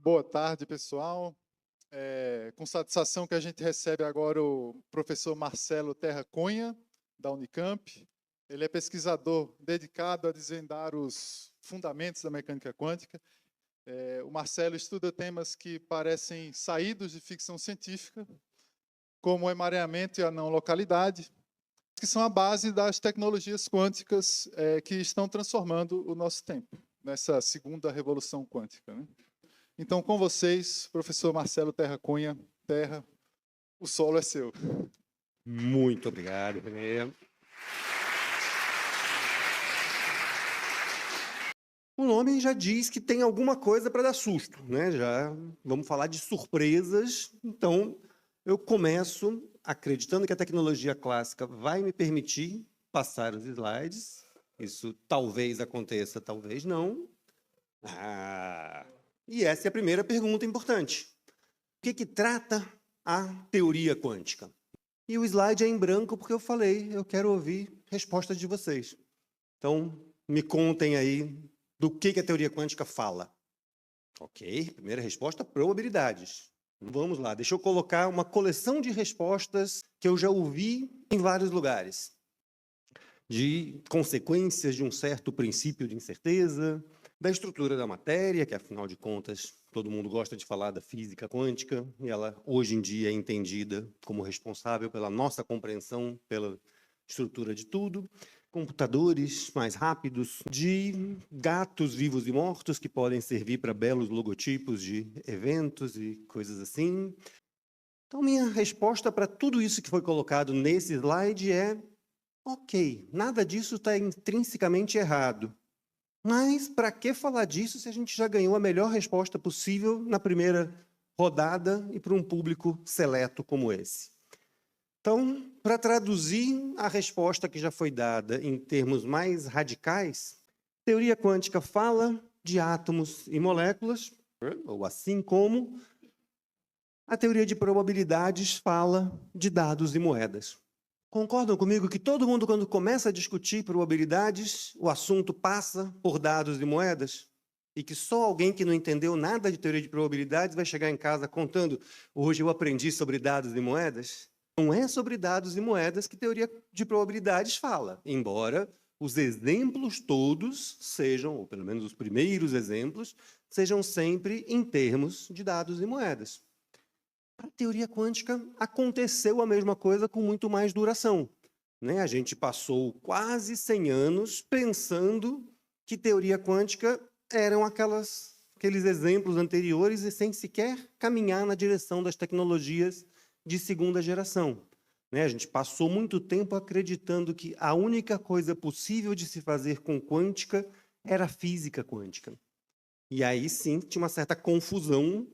Boa tarde, pessoal. Com satisfação que a gente recebe agora o professor Marcelo Terra Cunha, da Unicamp. Ele é pesquisador dedicado a desvendar os fundamentos da mecânica quântica. O Marcelo estuda temas que parecem saídos de ficção científica, como o emaranhamento e a não localidade, que são a base das tecnologias quânticas que estão transformando o nosso tempo, nessa segunda revolução quântica, né? Então, com vocês, professor Marcelo Terra Cunha. Terra, o solo é seu. Muito obrigado, René. O nome já diz que tem alguma coisa para dar susto, né? Já vamos falar de surpresas. Então, eu começo acreditando que a tecnologia clássica vai me permitir passar os slides. Isso talvez aconteça, talvez não. E essa é a primeira pergunta importante. O que trata a teoria quântica? E o slide é em branco porque eu falei, eu quero ouvir respostas de vocês. Então, me contem aí do que a teoria quântica fala. Ok, primeira resposta, probabilidades. Vamos lá, deixa eu colocar uma coleção de respostas que eu já ouvi em vários lugares. De consequências de um certo princípio de incerteza, da estrutura da matéria, que afinal de contas todo mundo gosta de falar da física quântica, e ela hoje em dia é entendida como responsável pela nossa compreensão, pela estrutura de tudo, computadores mais rápidos, de gatos vivos e mortos que podem servir para belos logotipos de eventos e coisas assim. Então, minha resposta para tudo isso que foi colocado nesse slide é: ok, nada disso está intrinsecamente errado. Mas para que falar disso se a gente já ganhou a melhor resposta possível na primeira rodada e para um público seleto como esse? Então, para traduzir a resposta que já foi dada em termos mais radicais, a teoria quântica fala de átomos e moléculas, ou assim como a teoria de probabilidades fala de dados e moedas. Concordam comigo que todo mundo, quando começa a discutir probabilidades, o assunto passa por dados e moedas? E que só alguém que não entendeu nada de teoria de probabilidades vai chegar em casa contando: hoje eu aprendi sobre dados e moedas? Não é sobre dados e moedas que teoria de probabilidades fala, embora os exemplos todos sejam, ou pelo menos os primeiros exemplos, sejam sempre em termos de dados e moedas. Para a teoria quântica, aconteceu a mesma coisa com muito mais duração, né? A gente passou quase 100 anos pensando que teoria quântica eram aqueles exemplos anteriores e sem sequer caminhar na direção das tecnologias de segunda geração, né? A gente passou muito tempo acreditando que a única coisa possível de se fazer com quântica era a física quântica. E aí sim tinha uma certa confusão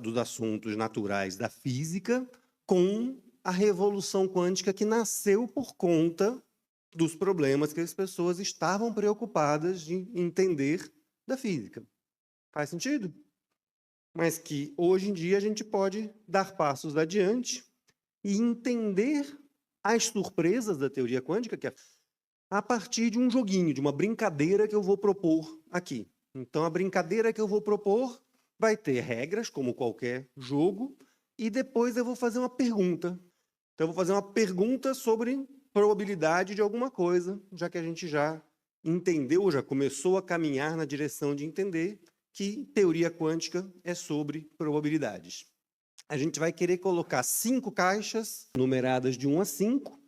dos assuntos naturais da física com a revolução quântica que nasceu por conta dos problemas que as pessoas estavam preocupadas de entender da física. Faz sentido? Mas que hoje em dia a gente pode dar passos adiante e entender as surpresas da teoria quântica, que é a partir de um joguinho, de uma brincadeira que eu vou propor aqui. Então, a brincadeira que eu vou propor vai ter regras, como qualquer jogo, e depois eu vou fazer uma pergunta. Então, eu vou fazer uma pergunta sobre probabilidade de alguma coisa, já que a gente já entendeu, já começou a caminhar na direção de entender que teoria quântica é sobre probabilidades. A gente vai querer colocar 5 caixas numeradas de 1 a 5,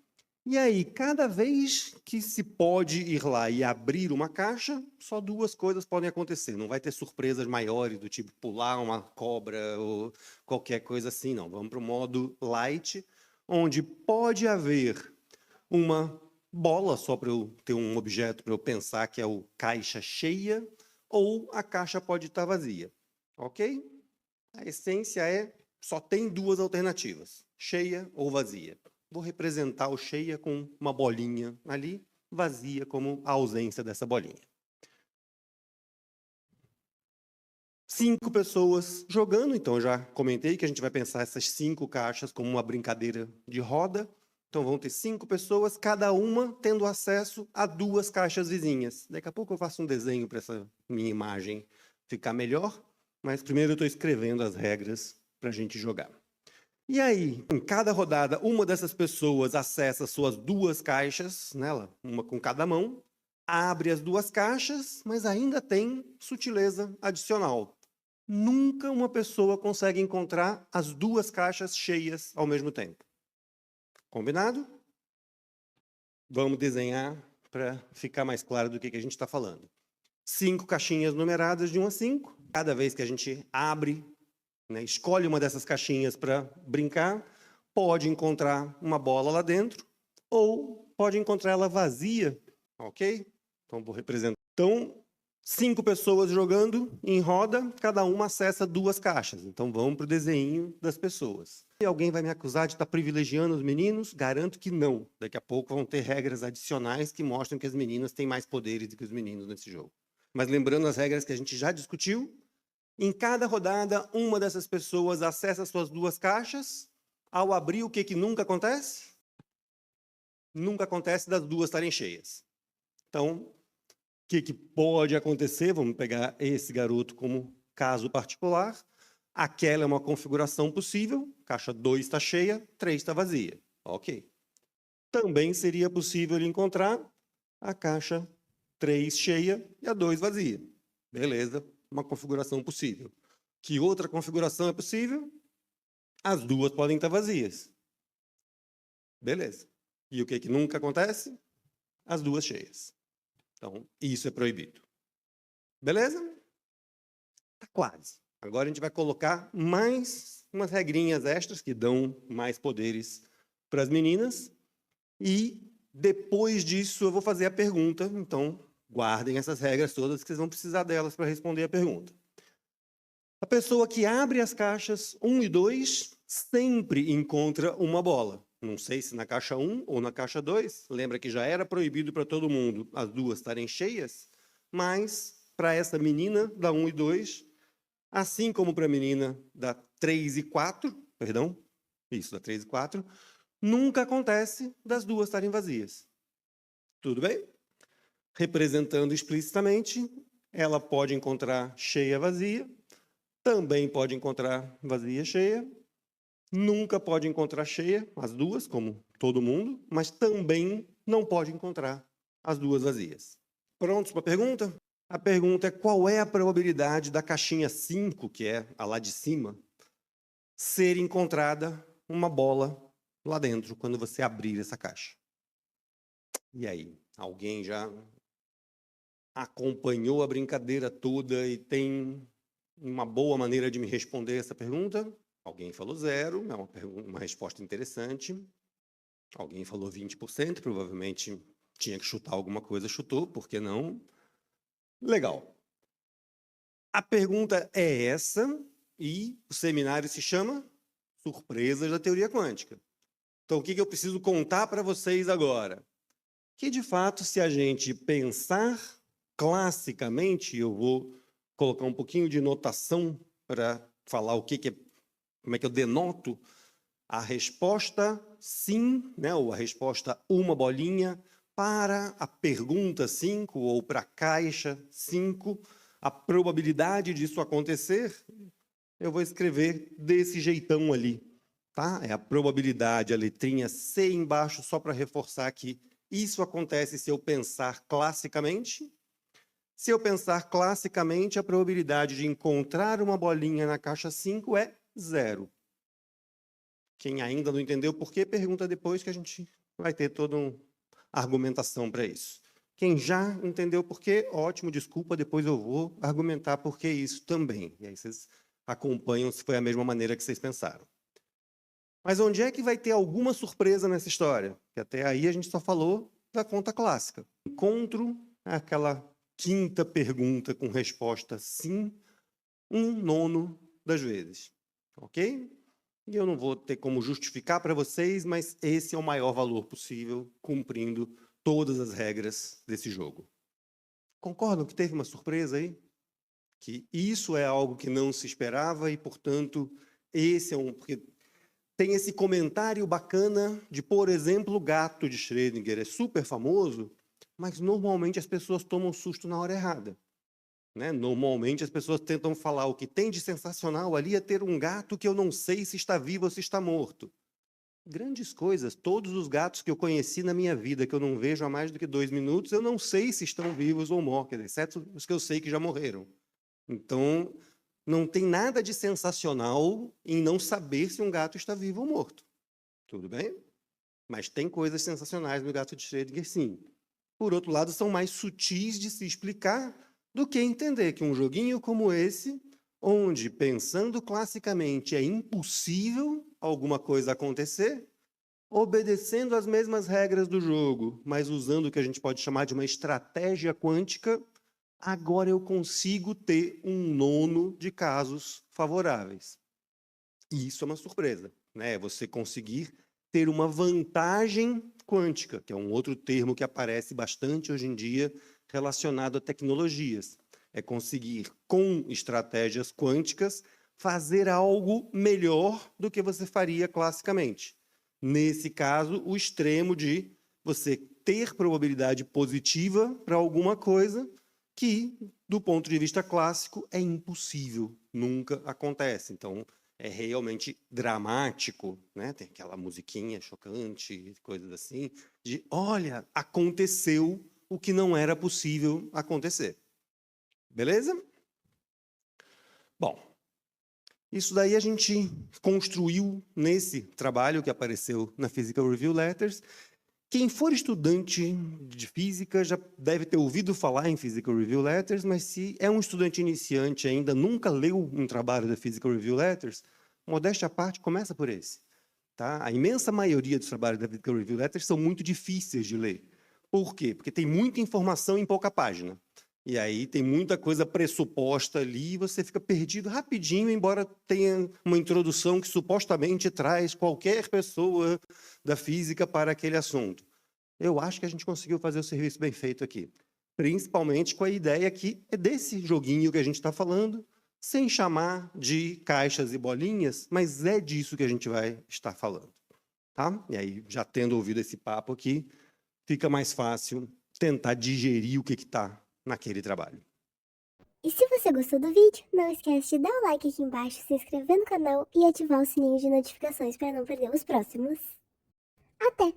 e aí, cada vez que se pode ir lá e abrir uma caixa, só 2 coisas podem acontecer. Não vai ter surpresas maiores, do tipo pular uma cobra ou qualquer coisa assim, não. Vamos para o modo light, onde pode haver uma bola, só para eu ter um objeto para eu pensar que é o caixa cheia, ou a caixa pode estar vazia. Ok? A essência é, só tem 2 alternativas, cheia ou vazia. Vou representar o cheia com uma bolinha ali, vazia como a ausência dessa bolinha. 5 pessoas jogando, então eu já comentei que a gente vai pensar essas 5 caixas como uma brincadeira de roda. Então vão ter 5 pessoas, cada uma tendo acesso a 2 caixas vizinhas. Daqui a pouco eu faço um desenho para essa minha imagem ficar melhor, mas primeiro eu estou escrevendo as regras para a gente jogar. E aí, em cada rodada, uma dessas pessoas acessa suas 2 caixas, nela, uma com cada mão, abre as 2 caixas, mas ainda tem sutileza adicional. Nunca uma pessoa consegue encontrar as 2 caixas cheias ao mesmo tempo. Combinado? Vamos desenhar para ficar mais claro do que a gente está falando. 5 caixinhas numeradas de 1 a 5. Cada vez que a gente abre, né, escolhe uma dessas caixinhas para brincar, pode encontrar uma bola lá dentro ou pode encontrar ela vazia, ok? Então, vou representar. Então, 5 pessoas jogando em roda, cada uma acessa 2 caixas. Então, vamos para o desenho das pessoas. E alguém vai me acusar de estar privilegiando os meninos? Garanto que não. Daqui a pouco vão ter regras adicionais que mostram que as meninas têm mais poderes do que os meninos nesse jogo. Mas lembrando as regras que a gente já discutiu, em cada rodada, uma dessas pessoas acessa suas 2 caixas. Ao abrir, o que nunca acontece? Nunca acontece das 2 estarem cheias. Então, o que pode acontecer? Vamos pegar esse garoto como caso particular. Aquela é uma configuração possível. Caixa 2 está cheia, 3 está vazia. Ok. Também seria possível ele encontrar a caixa 3 cheia e a 2 vazia. Beleza, uma configuração possível. Que outra configuração é possível? As 2 podem estar vazias. Beleza. E o que nunca acontece? As 2 cheias. Então, isso é proibido. Beleza? Tá quase. Agora a gente vai colocar mais umas regrinhas extras que dão mais poderes para as meninas. E depois disso eu vou fazer a pergunta. Então, guardem essas regras todas que vocês vão precisar delas para responder a pergunta. A pessoa que abre as caixas 1 e 2 sempre encontra uma bola. Não sei se na caixa 1 ou na caixa 2. Lembra que já era proibido para todo mundo as 2 estarem cheias? Mas, para essa menina da 1 e 2, assim como para a menina da 3 e 4, perdão, isso, da 3 e 4, nunca acontece das 2 estarem vazias. Tudo bem? Representando explicitamente, ela pode encontrar cheia, vazia, também pode encontrar vazia, cheia, nunca pode encontrar cheia, as 2, como todo mundo, mas também não pode encontrar as 2 vazias. Prontos para a pergunta? A pergunta é qual é a probabilidade da caixinha 5, que é a lá de cima, ser encontrada uma bola lá dentro, quando você abrir essa caixa. E aí, alguém já acompanhou a brincadeira toda e tem uma boa maneira de me responder essa pergunta? Alguém falou 0, é uma resposta interessante. Alguém falou 20%, provavelmente tinha que chutar alguma coisa, chutou, por que não? Legal. A pergunta é essa, e o seminário se chama Surpresas da Teoria Quântica. Então, o que eu preciso contar para vocês agora? Que, de fato, se a gente pensar classicamente, eu vou colocar um pouquinho de notação para falar o que é, como é que eu denoto a resposta sim, né, ou a resposta uma bolinha, para a pergunta 5, ou para a caixa 5, a probabilidade disso acontecer, eu vou escrever desse jeitão ali. Tá? É a probabilidade, a letrinha C embaixo, só para reforçar que isso acontece se eu pensar classicamente. Se eu pensar classicamente, a probabilidade de encontrar uma bolinha na caixa 5 é 0. Quem ainda não entendeu por quê, pergunta depois que a gente vai ter toda uma argumentação para isso. Quem já entendeu por quê, ótimo, desculpa, depois eu vou argumentar por que isso também. E aí vocês acompanham se foi a mesma maneira que vocês pensaram. Mas onde é que vai ter alguma surpresa nessa história? Que até aí a gente só falou da conta clássica. Encontro aquela quinta pergunta com resposta sim, 1/9 das vezes. Ok? E eu não vou ter como justificar para vocês, mas esse é o maior valor possível, cumprindo todas as regras desse jogo. Concordam que teve uma surpresa aí? Que isso é algo que não se esperava e, portanto, esse é um... Porque tem esse comentário bacana de, por exemplo, o gato de Schrödinger. É super famoso, mas normalmente as pessoas tomam susto na hora errada. né? Normalmente as pessoas tentam falar o que tem de sensacional ali é ter um gato que eu não sei se está vivo ou se está morto. Grandes coisas. Todos os gatos que eu conheci na minha vida, que eu não vejo há mais do que 2 minutos, eu não sei se estão vivos ou mortos, exceto os que eu sei que já morreram. Então, não tem nada de sensacional em não saber se um gato está vivo ou morto. Tudo bem? Mas tem coisas sensacionais no gato de Schrödinger, sim. Por outro lado, são mais sutis de se explicar do que entender que um joguinho como esse, onde, pensando classicamente, é impossível alguma coisa acontecer, obedecendo às mesmas regras do jogo, mas usando o que a gente pode chamar de uma estratégia quântica, agora eu consigo ter um nono de casos favoráveis. E isso é uma surpresa, né? Você conseguir ter uma vantagem quântica, que é um outro termo que aparece bastante hoje em dia relacionado a tecnologias. É conseguir, com estratégias quânticas, fazer algo melhor do que você faria classicamente. Nesse caso, o extremo de você ter probabilidade positiva para alguma coisa que, do ponto de vista clássico, é impossível, nunca acontece. Então, é realmente dramático, né? Tem aquela musiquinha chocante, coisas assim, de, olha, aconteceu o que não era possível acontecer. Beleza? Bom, isso daí a gente construiu nesse trabalho que apareceu na Physical Review Letters. Quem for estudante de física já deve ter ouvido falar em Physical Review Letters, mas se é um estudante iniciante e ainda nunca leu um trabalho da Physical Review Letters, modéstia à parte, começa por esse. Tá? A imensa maioria dos trabalhos da Physical Review Letters são muito difíceis de ler. Por quê? Porque tem muita informação em pouca página. E aí tem muita coisa pressuposta ali e você fica perdido rapidinho, embora tenha uma introdução que supostamente traz qualquer pessoa da física para aquele assunto. Eu acho que a gente conseguiu fazer o serviço bem feito aqui. Principalmente com a ideia que é desse joguinho que a gente está falando, sem chamar de caixas e bolinhas, mas é disso que a gente vai estar falando. Tá? E aí, já tendo ouvido esse papo aqui, fica mais fácil tentar digerir o que está naquele trabalho. E se você gostou do vídeo, não esquece de dar o like aqui embaixo, se inscrever no canal e ativar o sininho de notificações para não perder os próximos. Até!